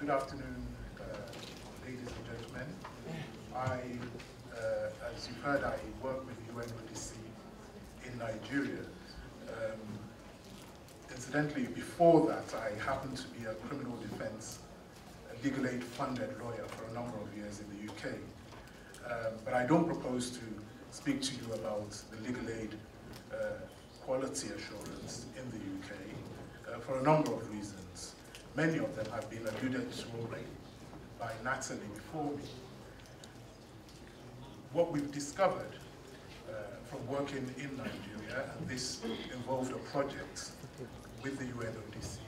Good afternoon, ladies and gentlemen. As you've heard, I work with UNODC in Nigeria. Incidentally, before that, I happened to be a criminal defense, legal aid funded lawyer for a number of years in the UK. But I don't propose to speak to you about the legal aid quality assurance in the UK for a number of reasons. Many of them have been alluded to already by Natalie before me. What we've discovered from working in Nigeria, and this involved a project with the UNODC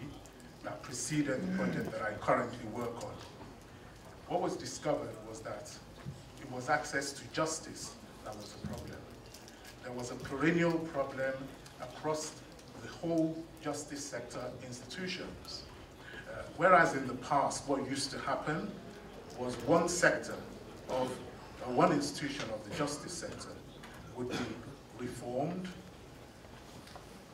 that preceded the project that I currently work on. What was discovered was that it was access to justice that was a problem. There was a perennial problem across the whole justice sector institutions. Whereas in the past, what used to happen was one sector of one institution of the justice sector would be reformed.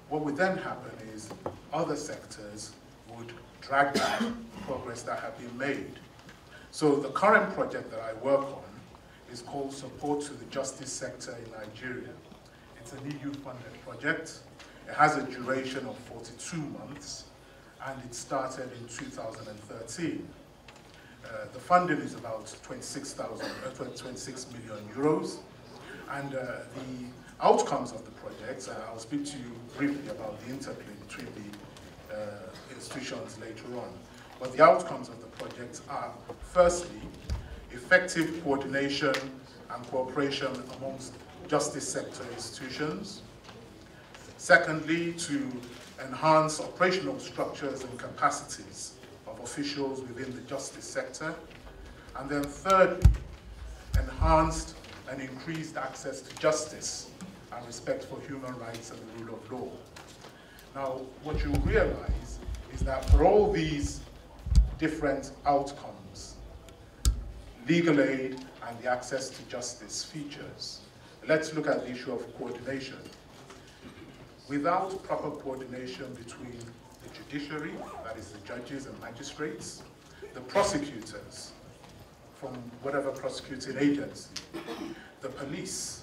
What would then happen is other sectors would drag down progress that had been made. So the current project that I work on is called Support to the Justice Sector in Nigeria. It's an EU-funded project. It has a duration of 42 months, and it started in 2013. The funding is about 26 million euros, and the outcomes of the project, I'll speak to you briefly about the interplay between the institutions later on. But the outcomes of the project are, firstly, effective coordination and cooperation amongst justice sector institutions. Secondly, to enhance operational structures and capacities of officials within the justice sector. And then thirdly, enhanced and increased access to justice and respect for human rights and the rule of law. Now, what you realize is that for all these different outcomes, legal aid and the access to justice features. Let's look at the issue of coordination. Without proper coordination between the judiciary, that is the judges and magistrates, the prosecutors from whatever prosecuting agency, the police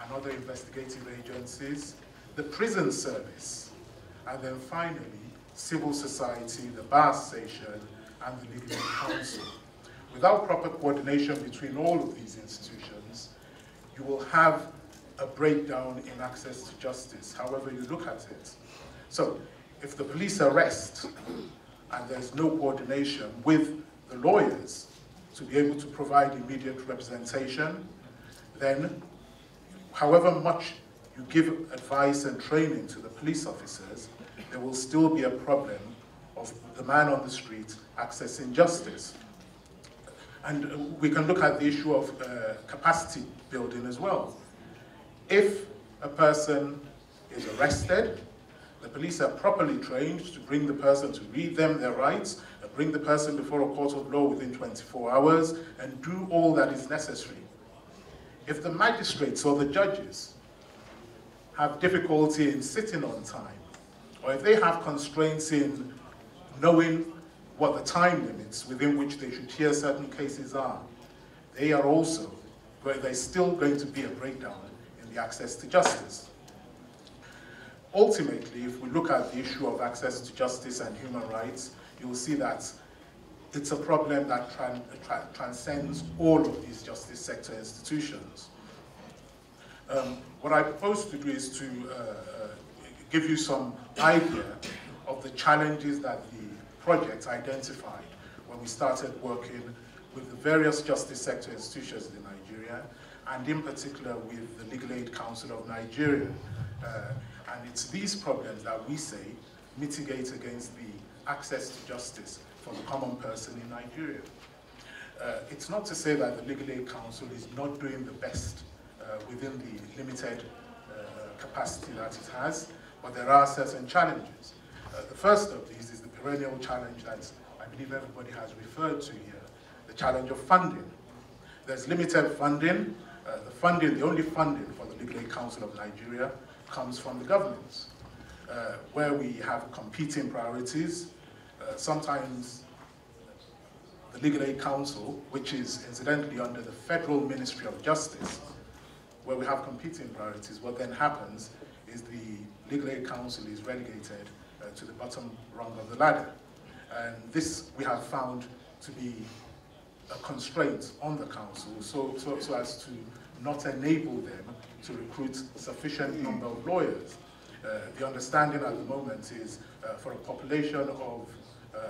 and other investigative agencies, the prison service, and then finally, civil society, the bar association, and the legal aid council. Without proper coordination between all of these institutions, you will have a breakdown in access to justice, however you look at it. So, if the police arrest and there's no coordination with the lawyers to be able to provide immediate representation, then however much you give advice and training to the police officers, there will still be a problem of the man on the street accessing justice. And we can look at the issue of capacity building as well. If a person is arrested, the police are properly trained to bring the person to read them their rights, bring the person before a court of law within 24 hours, and do all that is necessary. If the magistrates or the judges have difficulty in sitting on time, or if they have constraints in knowing what the time limits within which they should hear certain cases are, there's still going to be a breakdown in the access to justice. Ultimately, if we look at the issue of access to justice and human rights, you will see that it's a problem that transcends all of these justice sector institutions. What I propose to do is to give you some idea of the challenges that the project identified when we started working with the various justice sector institutions in Nigeria, and in particular with the Legal Aid Council of Nigeria. And it's these problems that we say mitigate against the access to justice for the common person in Nigeria. It's not to say that the Legal Aid Council is not doing the best within the limited capacity that it has, but there are certain challenges. The first of these is the perennial challenge that I believe everybody has referred to here, the challenge of funding. There's limited funding. The only funding for the Legal Aid Council of Nigeria comes from the government, where we have competing priorities. Sometimes the Legal Aid Council, which is incidentally under the Federal Ministry of Justice, where we have competing priorities, what then happens is the Legal Aid Council is relegated to the bottom rung of the ladder. And this we have found to be a constraint on the council, so as to not enable them to recruit sufficient number of lawyers. The understanding at the moment is for a population of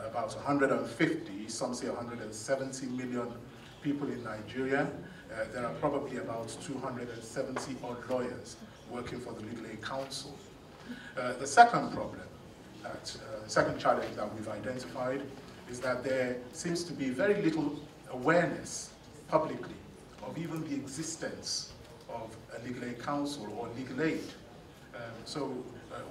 about 150, some say 170 million people in Nigeria, there are probably about 270 odd lawyers working for the Legal Aid Council. The second problem, second challenge that we've identified is that there seems to be very little awareness publicly of even the existence of a Legal Aid Council or legal aid.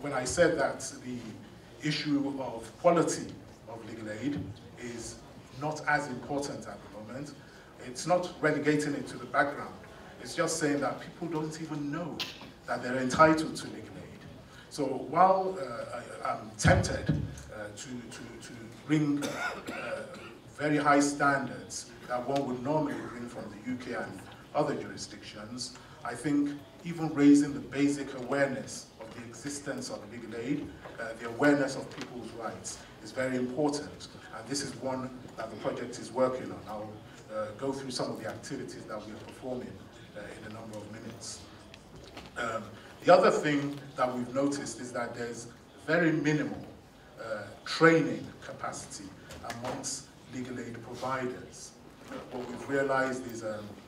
When I said that the issue of quality of legal aid is not as important at the moment, it's not relegating it to the background. It's just saying that people don't even know that they're entitled to legal aid. So while I'm tempted to bring very high standards that one would normally bring from the UK and other jurisdictions, I think even raising the basic awareness of the existence of legal aid, the awareness of people's rights, is very important. And this is one that the project is working on. I'll go through some of the activities that we are performing in a number of minutes. The other thing that we've noticed is that there's very minimal training capacity amongst legal aid providers. What we've realized is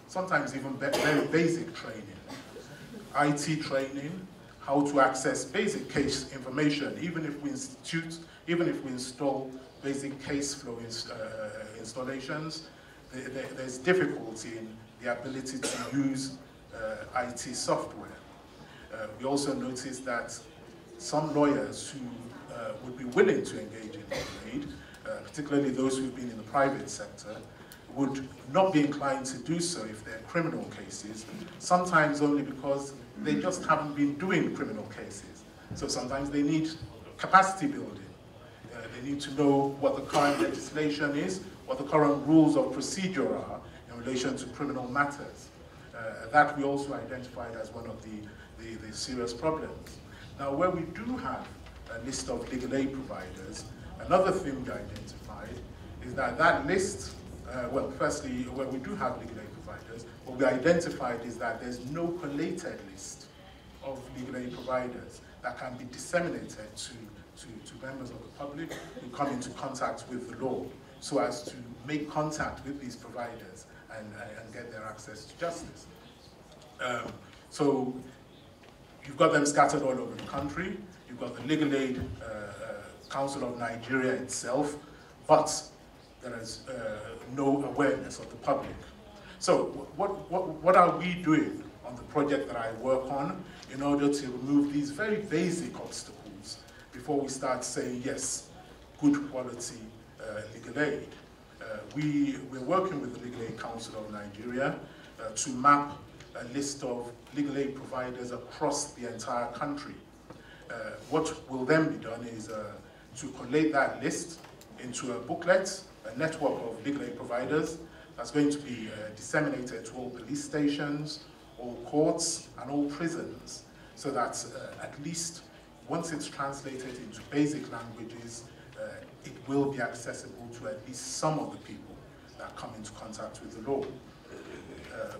sometimes even very basic training, IT training, how to access basic case information, even if we install basic case flow installations, there's difficulty in the ability to use IT software. We also noticed that some lawyers who would be willing to engage in legal aid, particularly those who've been in the private sector, would not be inclined to do so if they're criminal cases, sometimes only because they just haven't been doing criminal cases. So sometimes they need capacity building. They need to know what the current legislation is, what the current rules of procedure are in relation to criminal matters. That we also identified as one of the serious problems. Now, where we do have a list of legal aid providers, another thing we identified is that that list, well, firstly, where we do have legal aid providers, what we identified is that there's no collated list of legal aid providers that can be disseminated to members of the public who come into contact with the law, so as to make contact with these providers and get their access to justice. So you've got them scattered all over the country. You've got the Legal Aid Council of Nigeria itself, but there is no awareness of the public. So what are we doing on the project that I work on in order to remove these very basic obstacles before we start saying, yes, good quality legal aid? We're working with the Legal Aid Council of Nigeria to map a list of legal aid providers across the entire country. What will then be done is to collate that list into a booklet, a network of legal aid providers that's going to be disseminated to all police stations, all courts, and all prisons, so that at least once it's translated into basic languages, it will be accessible to at least some of the people that come into contact with the law.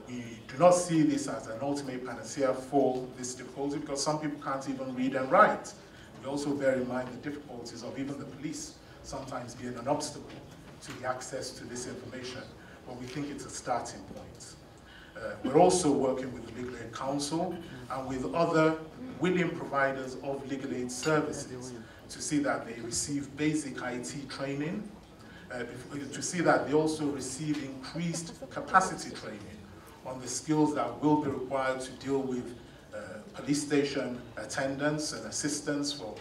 We do not see this as an ultimate panacea for this difficulty, because some people can't even read and write. We also bear in mind the difficulties of even the police sometimes being an obstacle to the access to this information, but we think it's a starting point. We're also working with the Legal Aid Council and with other willing providers of legal aid services to see that they receive basic IT training, to see that they also receive increased capacity training on the skills that will be required to deal with police station attendants and assistants for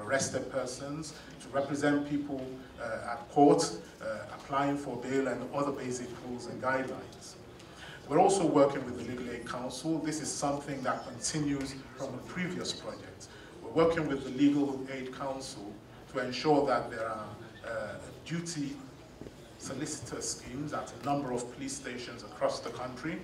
arrested persons, to represent people at court, applying for bail and other basic rules and guidelines. We're also working with the Legal Aid Council. This is something that continues from a previous project. We're working with the Legal Aid Council to ensure that there are duty solicitor schemes at a number of police stations across the country.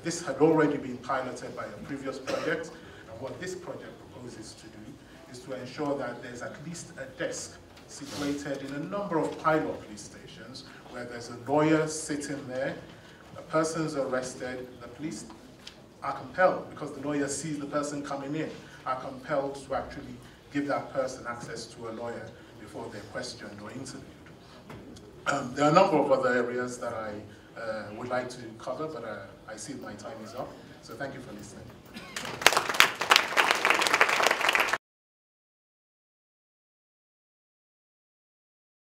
This had already been piloted by a previous project, and what this project proposes to do is to ensure that there's at least a desk situated in a number of pilot police stations where there's a lawyer sitting there, a person's arrested, the police are compelled, because the lawyer sees the person coming in, are compelled to actually give that person access to a lawyer before they're questioned or interviewed. There are a number of other areas that I would like to cover, but I see my time is up, so thank you for listening.